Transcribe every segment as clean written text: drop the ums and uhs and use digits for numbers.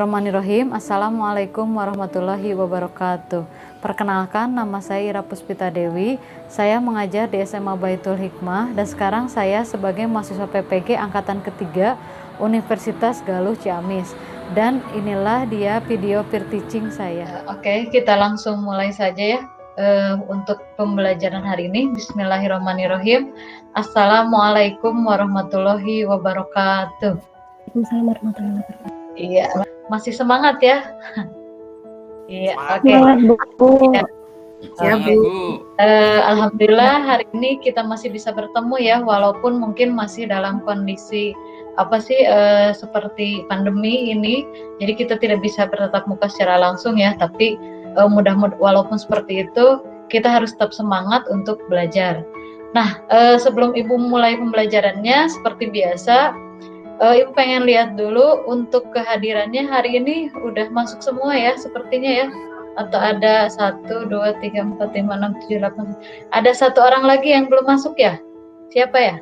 Bismillahirrahmanirrahim. Assalamualaikum warahmatullahi wabarakatuh. Perkenalkan, nama saya Ira Puspita Dewi. Saya mengajar di SMA Baitul Hikmah dan sekarang saya sebagai mahasiswa PPG angkatan ketiga Universitas Galuh Ciamis. Dan inilah dia video peer teaching saya. Oke, kita langsung mulai saja ya. Untuk pembelajaran hari ini, Bismillahirrahmanirrahim. Assalamualaikum warahmatullahi wabarakatuh. Waalaikumsalam warahmatullahi wabarakatuh. Iya, masih semangat ya? Iya, oke. Semangat, Bu. Ya, Bu. Alhamdulillah hari ini kita masih bisa bertemu ya, walaupun mungkin masih dalam kondisi seperti pandemi ini. Jadi kita tidak bisa bertatap muka secara langsung ya, tapi walaupun seperti itu, kita harus tetap semangat untuk belajar. Nah, sebelum Ibu mulai pembelajarannya, seperti biasa, Ibu pengen lihat dulu untuk kehadirannya hari ini udah masuk semua ya sepertinya ya, atau ada 1, 2, 3, 4, 5, 6, 7, 8, ada satu orang lagi yang belum masuk ya, siapa ya?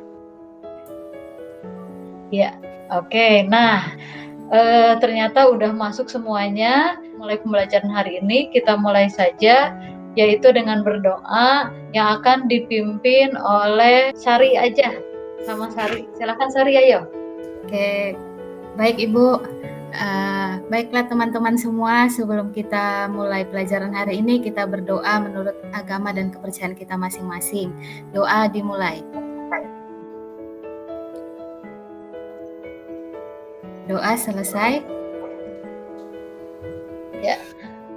Ya, oke. Nah, ternyata udah masuk semuanya. Mulai pembelajaran hari ini kita mulai saja, yaitu dengan berdoa yang akan dipimpin oleh Sari aja, sama Sari. Silakan Sari, ayo. Oke, baik Ibu. Baiklah teman-teman semua, sebelum kita mulai pelajaran hari ini, kita berdoa menurut agama dan kepercayaan kita masing-masing. Doa dimulai. Doa selesai. Ya,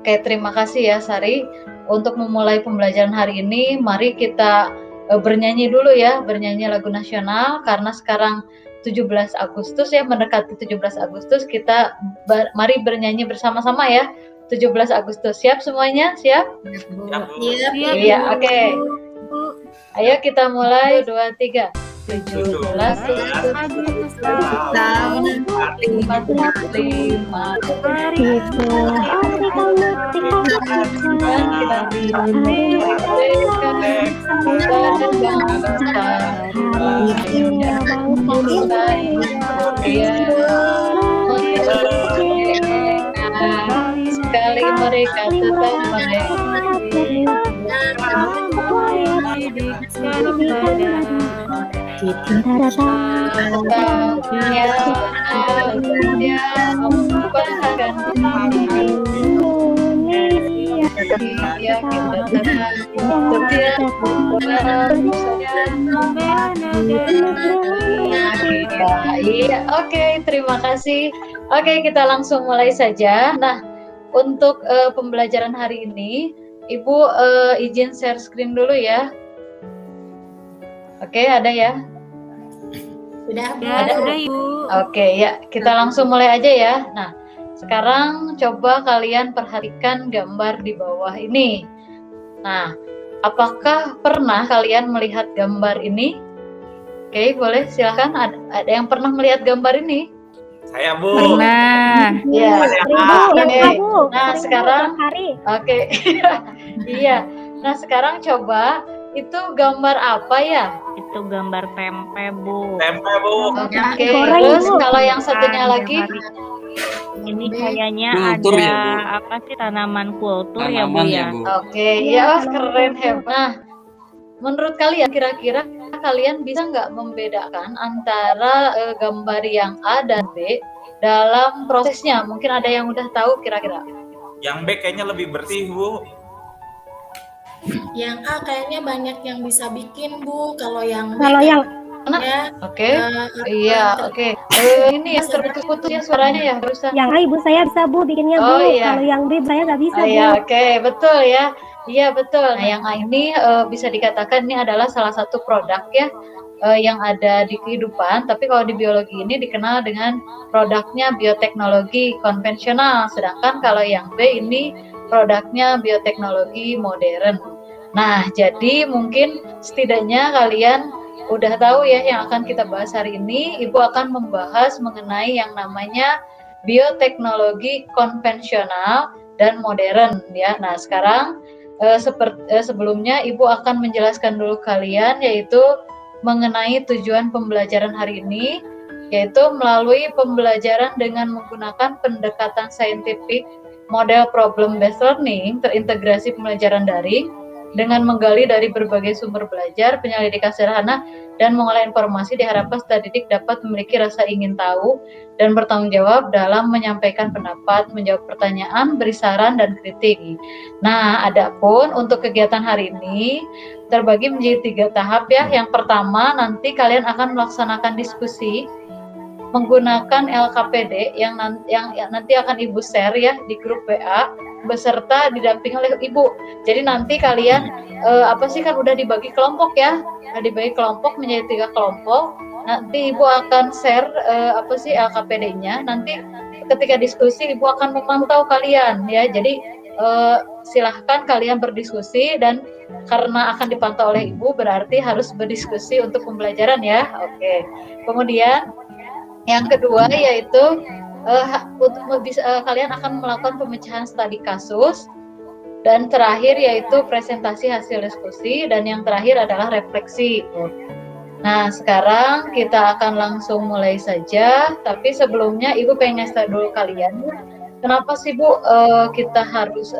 oke, terima kasih ya Sari. Untuk memulai pembelajaran hari ini, mari kita bernyanyi dulu ya, bernyanyi lagu nasional, karena sekarang 17 Agustus ya, mendekati 17 Agustus, kita mari bernyanyi bersama-sama ya. 17 Agustus, siap semuanya? Siap? Siap. Iya, oke. Ayo kita mulai, 2, 3. 17 Agustus tahun 45 Hari itu hari sekali mereka tetap Iya, oke, terima kasih. Oke, kita langsung mulai saja. Nah, untuk pembelajaran hari ini, Ibu izin share screen dulu ya. Oke, ada ya? Sudah, Bu. Ada Ibu. Oke, ya, kita langsung mulai aja ya. Nah, sekarang coba kalian perhatikan gambar di bawah ini. Nah, apakah pernah kalian melihat gambar ini? Oke, boleh silakan. Ada yang pernah melihat gambar ini? Saya, Bu. Pernah. Ya. Bu. Nah, sekarang oke. Iya. Nah, sekarang coba itu gambar apa ya? Itu gambar tempe, Bu. Tempe, Bu. Oke. Terus kalau yang satunya lagi? Ini kayaknya Kultur ada ya, Bu. apa sih, tanaman kultur Tanaman ya, ya, Bu? Bu. Oke, ya keren, hebat. Nah, menurut kalian kira-kira kalian bisa nggak membedakan antara gambar yang A dan B dalam prosesnya? Mungkin ada yang udah tahu kira-kira. Yang B kayaknya lebih bersih, Bu. Yang A kayaknya banyak yang bisa bikin, Bu. Kalau yang Mana? Oke. Iya, oke. Ini yang terputus-putus ya suaranya ya barusan. Yang A Ibu saya bisa Bu bikinnya Bu. Iya. Kalau yang B saya nggak bisa Bu. Iya, oke, betul ya. Iya, betul. Nah, yang A ini bisa dikatakan ini adalah salah satu produk ya yang ada di kehidupan, tapi kalau di biologi ini dikenal dengan produknya bioteknologi konvensional, sedangkan kalau yang B ini produknya bioteknologi modern. Nah, jadi mungkin setidaknya kalian udah tahu ya yang akan kita bahas hari ini. Ibu akan membahas mengenai yang namanya bioteknologi konvensional dan modern ya. Nah, sekarang sebelumnya Ibu akan menjelaskan dulu kalian yaitu mengenai tujuan pembelajaran hari ini, yaitu melalui pembelajaran dengan menggunakan pendekatan saintifik, model problem based learning, terintegrasi pembelajaran daring dengan menggali dari berbagai sumber belajar, penyelidikan sederhana, dan mengolah informasi. Diharapkan peserta didik dapat memiliki rasa ingin tahu dan bertanggung jawab dalam menyampaikan pendapat, menjawab pertanyaan, beri saran, dan kritik. Nah, adapun untuk kegiatan hari ini terbagi menjadi 3 tahap ya. Yang pertama, nanti kalian akan melaksanakan diskusi menggunakan LKPD yang nanti akan Ibu share ya di grup WA beserta didampingi oleh Ibu. Jadi nanti kalian kan udah dibagi kelompok ya. Dibagi kelompok menjadi 3 kelompok. Nanti Ibu akan share LKPD-nya. Nanti ketika diskusi Ibu akan memantau kalian ya. Jadi silahkan kalian berdiskusi, dan karena akan dipantau oleh Ibu berarti harus berdiskusi untuk pembelajaran ya. Oke. Kemudian yang kedua yaitu kalian akan melakukan pemecahan studi kasus, dan terakhir yaitu presentasi hasil diskusi, dan yang terakhir adalah refleksi. Nah, sekarang kita akan langsung mulai saja, tapi sebelumnya Ibu pengen ngasih dulu kalian, kenapa sih Bu kita harus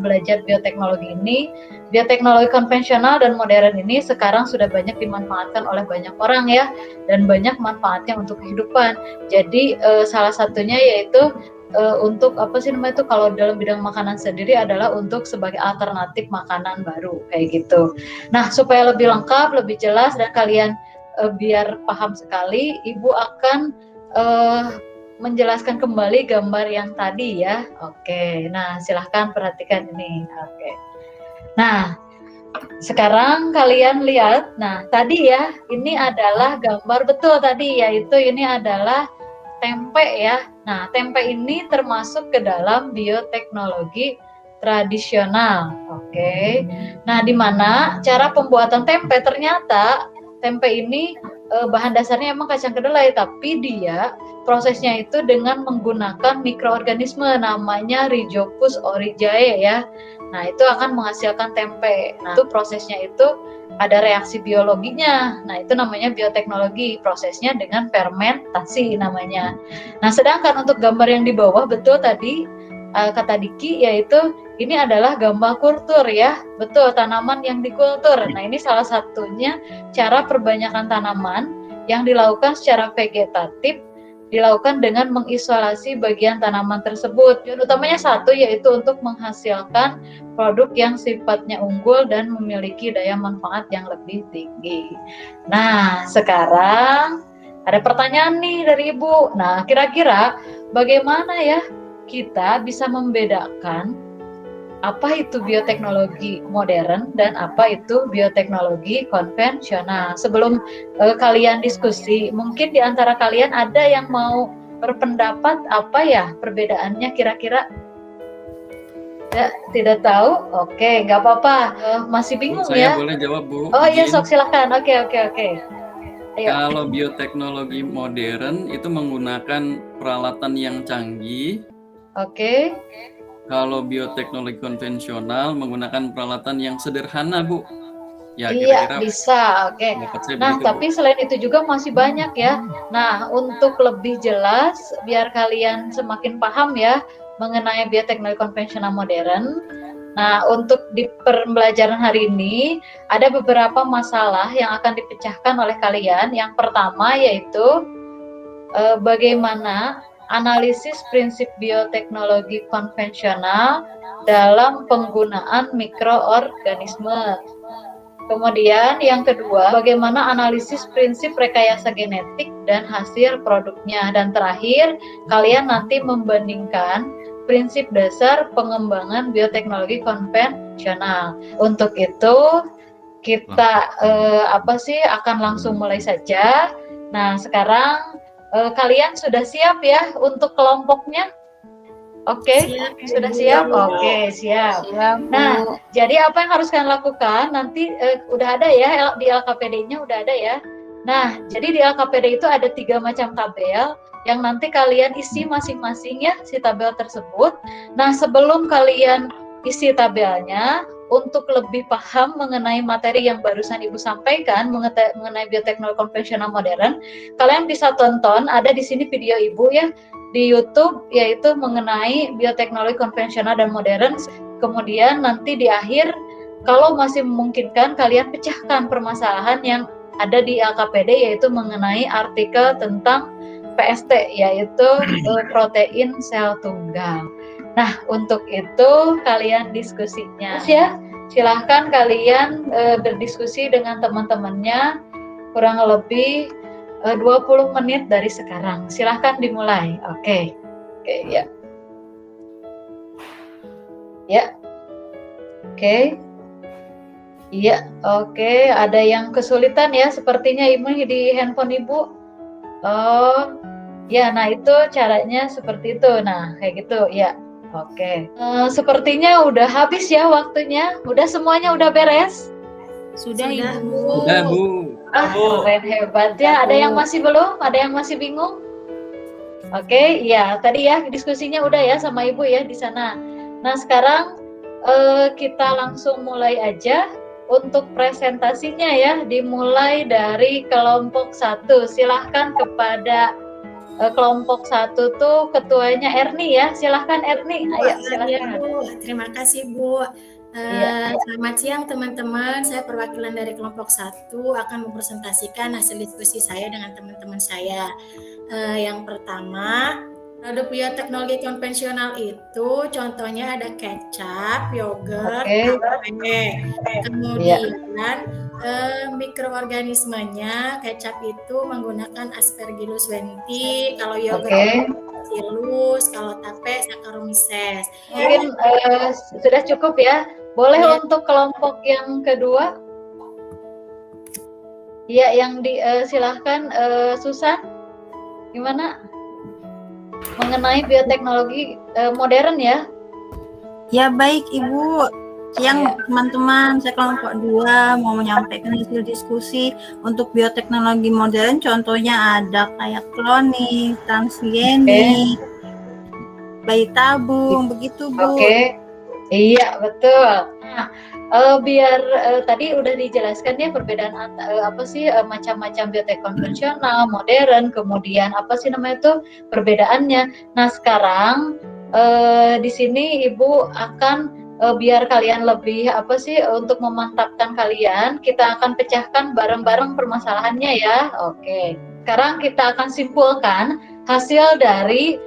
belajar bioteknologi ini? Bioteknologi konvensional dan modern ini sekarang sudah banyak dimanfaatkan oleh banyak orang ya, dan banyak manfaatnya untuk kehidupan. Jadi salah satunya yaitu untuk kalau dalam bidang makanan sendiri adalah untuk sebagai alternatif makanan baru kayak gitu. Nah, supaya lebih lengkap, lebih jelas, dan kalian biar paham sekali, Ibu akan menjelaskan kembali gambar yang tadi ya. Oke, nah silahkan perhatikan ini. Oke. Nah, sekarang kalian lihat, nah tadi ya, ini adalah gambar betul tadi, yaitu ini adalah tempe ya. Nah, tempe ini termasuk ke dalam bioteknologi tradisional. Oke. Nah, di mana cara pembuatan tempe, ternyata tempe ini bahan dasarnya emang kacang kedelai, tapi dia prosesnya itu dengan menggunakan mikroorganisme namanya Rhizopus oryzae ya. Nah, itu akan menghasilkan tempe. Nah, itu prosesnya itu ada reaksi biologinya. Nah, itu namanya bioteknologi. Prosesnya dengan fermentasi namanya. Nah, sedangkan untuk gambar yang di bawah betul tadi kata Diki, yaitu ini adalah gambar kultur ya. Betul, tanaman yang dikultur. Nah, ini salah satunya cara perbanyakan tanaman yang dilakukan secara vegetatif, dilakukan dengan mengisolasi bagian tanaman tersebut. Tujuan utamanya satu, yaitu untuk menghasilkan produk yang sifatnya unggul dan memiliki daya manfaat yang lebih tinggi. Nah, sekarang ada pertanyaan nih dari Ibu. Nah, kira-kira bagaimana ya kita bisa membedakan apa itu bioteknologi modern dan apa itu bioteknologi konvensional? Sebelum kalian diskusi, mungkin di antara kalian ada yang mau berpendapat apa ya perbedaannya kira-kira? Tidak tahu? Oke, nggak apa-apa. Masih bingung saya ya? Saya boleh jawab, Bu. Oh iya, sok silakan. Oke. Ayo. Kalau bioteknologi modern itu menggunakan peralatan yang canggih. Oke. Kalau bioteknologi konvensional menggunakan peralatan yang sederhana, Bu. Ya, iya, kira-kira bisa. Oke. Nah, begitu, tapi Bu, selain itu juga masih banyak ya. Nah, untuk lebih jelas, biar kalian semakin paham ya mengenai bioteknologi konvensional modern. Nah, untuk di pembelajaran hari ini, ada beberapa masalah yang akan dipecahkan oleh kalian. Yang pertama yaitu bagaimana analisis prinsip bioteknologi konvensional dalam penggunaan mikroorganisme. Kemudian yang kedua, bagaimana analisis prinsip rekayasa genetik dan hasil produknya. Dan terakhir, kalian nanti membandingkan prinsip dasar pengembangan bioteknologi konvensional. Untuk itu, kita akan langsung mulai saja. Nah, sekarang kalian sudah siap ya untuk kelompoknya? Oke, sudah siap? Oke, siap. Nah, jadi apa yang harus kalian lakukan? Nanti udah ada ya, di LKPD-nya udah ada ya. Nah, jadi di LKPD itu ada 3 macam tabel yang nanti kalian isi masing-masing ya, si tabel tersebut. Nah, sebelum kalian isi tabelnya, untuk lebih paham mengenai materi yang barusan Ibu sampaikan mengenai bioteknologi konvensional modern, kalian bisa tonton, ada di sini video Ibu ya di YouTube, yaitu mengenai bioteknologi konvensional dan modern. Kemudian nanti di akhir, kalau masih memungkinkan, kalian pecahkan permasalahan yang ada di LKPD, yaitu mengenai artikel tentang PST, yaitu protein sel tunggal. Nah, untuk itu kalian diskusinya ya, silahkan kalian berdiskusi dengan teman-temannya kurang lebih 20 menit dari sekarang. Silahkan dimulai. Oke, ya. Ya. Oke. Iya, oke. Ada yang kesulitan ya, sepertinya Ibu di handphone Ibu. Oh, ya, nah itu caranya seperti itu. Nah, kayak gitu, ya. Oke. Sepertinya udah habis ya waktunya. Udah semuanya udah beres? Sudah, Ibu. Udah, Bu. Keren, hebat ya. Ada yang masih belum? Ada yang masih bingung? Oke, ya. Tadi ya diskusinya udah ya sama Ibu ya di sana. Nah, sekarang kita langsung mulai aja untuk presentasinya ya. Dimulai dari kelompok 1. Silahkan kepada kelompok 1 tuh ketuanya Erni ya. Silahkan Erni. Ayo, silahkan. Ya, Bu. Terima kasih, Bu. Selamat siang teman-teman, saya perwakilan dari kelompok 1 akan mempresentasikan hasil diskusi saya dengan teman-teman saya. Yang pertama, produk bioteknologi konvensional itu contohnya ada kecap, yogurt, kemudian mikroorganismenya, kecap itu menggunakan Aspergillus wenti, kalau yogurt Bacillus, kalau tape Saccharomyces. Mungkin sudah cukup ya. Boleh untuk kelompok yang kedua? Ya, yang silahkan Susan, gimana? Mengenai bioteknologi modern ya? Ya baik Ibu. Siang teman-teman, saya kelompok 2 mau menyampaikan hasil diskusi untuk bioteknologi modern. Contohnya ada kayak kloning, transgenik, bayi tabung, begitu Bu. Iya betul. Nah, biar tadi udah dijelaskan ya perbedaan apa sih macam-macam biotek konvensional, modern, kemudian apa sih namanya itu perbedaannya. Nah sekarang di sini Ibu akan biar kalian lebih apa sih untuk memantapkan kalian, kita akan pecahkan bareng-bareng permasalahannya ya. Oke. Sekarang kita akan simpulkan hasil dari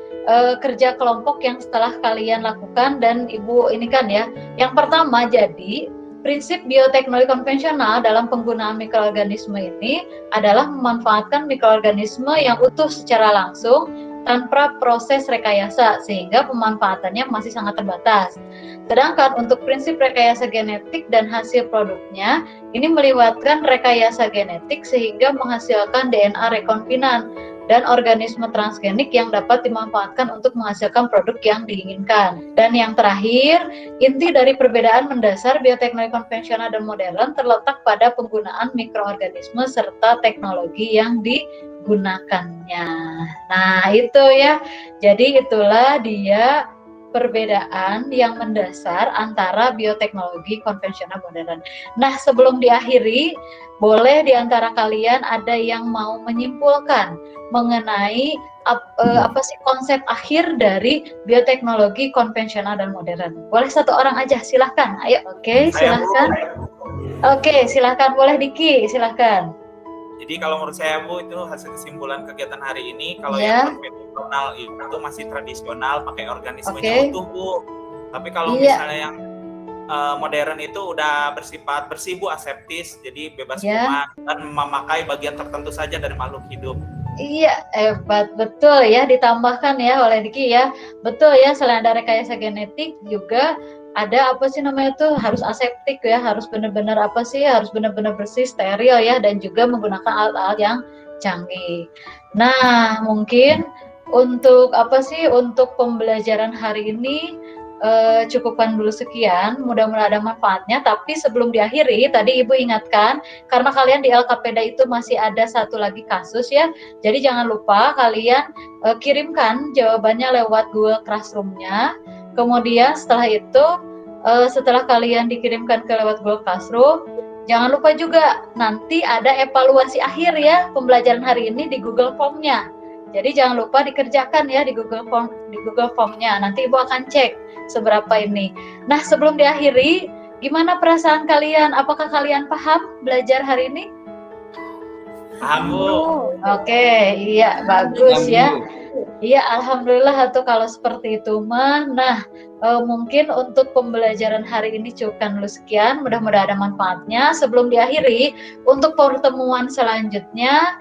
kerja kelompok yang setelah kalian lakukan dan Ibu ini kan ya. Yang pertama, jadi prinsip bioteknologi konvensional dalam penggunaan mikroorganisme ini adalah memanfaatkan mikroorganisme yang utuh secara langsung tanpa proses rekayasa sehingga pemanfaatannya masih sangat terbatas. Sedangkan untuk prinsip rekayasa genetik dan hasil produknya ini melibatkan rekayasa genetik sehingga menghasilkan DNA rekombinan dan organisme transgenik yang dapat dimanfaatkan untuk menghasilkan produk yang diinginkan. Dan yang terakhir, inti dari perbedaan mendasar bioteknologi konvensional dan modern terletak pada penggunaan mikroorganisme serta teknologi yang digunakannya. Nah, itu ya. Jadi itulah dia perbedaan yang mendasar antara bioteknologi konvensional modern. Nah, sebelum diakhiri, boleh di antara kalian ada yang mau menyimpulkan mengenai apa sih konsep akhir dari bioteknologi konvensional dan modern. Boleh satu orang aja, silahkan. Ayo, oke, silahkan. Oke, silahkan. Boleh Diki, silahkan. Jadi kalau menurut saya Bu, itu hasil kesimpulan kegiatan hari ini, kalau yang konvensional itu masih tradisional, pakai organismenya utuh Bu. Tapi kalau misalnya yang modern itu udah bersifat bersih Bu, aseptis, jadi bebas kuman dan memakai bagian tertentu saja dari makhluk hidup. Iya, hebat, betul ya, ditambahkan ya oleh Diki ya. Betul ya, selain ada rekayasa genetik juga ada apa sih namanya itu harus aseptik ya, harus benar-benar apa sih, harus benar-benar bersih, steril ya, dan juga menggunakan alat-alat yang canggih. Nah, mungkin untuk apa sih, untuk pembelajaran hari ini cukupkan dulu sekian, mudah-mudahan ada manfaatnya. Tapi sebelum diakhiri, tadi Ibu ingatkan, karena kalian di LKPD itu masih ada satu lagi kasus ya, jadi jangan lupa kalian kirimkan jawabannya lewat Google Classroom-nya. Kemudian setelah itu setelah kalian dikirimkan ke lewat Google Classroom, jangan lupa juga nanti ada evaluasi akhir ya pembelajaran hari ini di Google Form-nya. Jadi jangan lupa dikerjakan ya di Google Form-nya. Nanti Ibu akan cek seberapa ini. Nah, sebelum diakhiri, gimana perasaan kalian? Apakah kalian paham belajar hari ini? Paham, Bu. Oke, iya bagus ya. Iya, alhamdulillah tuh kalau seperti itu mah. Nah, mungkin untuk pembelajaran hari ini cukupkan dulu sekian. Mudah-mudahan ada manfaatnya. Sebelum diakhiri, untuk pertemuan selanjutnya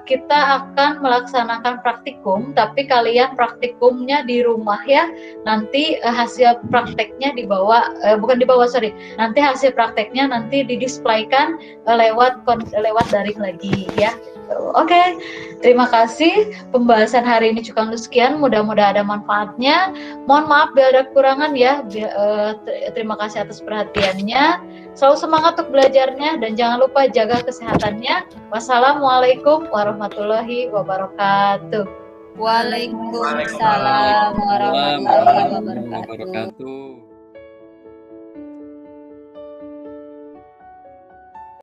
kita akan melaksanakan praktikum, tapi kalian praktikumnya di rumah ya. Nanti hasil prakteknya nanti hasil prakteknya nanti didisplaykan lewat daring lagi ya. Oke, terima kasih. Pembahasan hari ini cukup sekian. Mudah-mudahan ada manfaatnya. Mohon maaf bila ada kekurangan ya. Terima kasih atas perhatiannya. Selalu semangat untuk belajarnya dan jangan lupa jaga kesehatannya. Wassalamualaikum warahmatullahi wabarakatuh. Waalaikumsalam warahmatullahi wabarakatuh.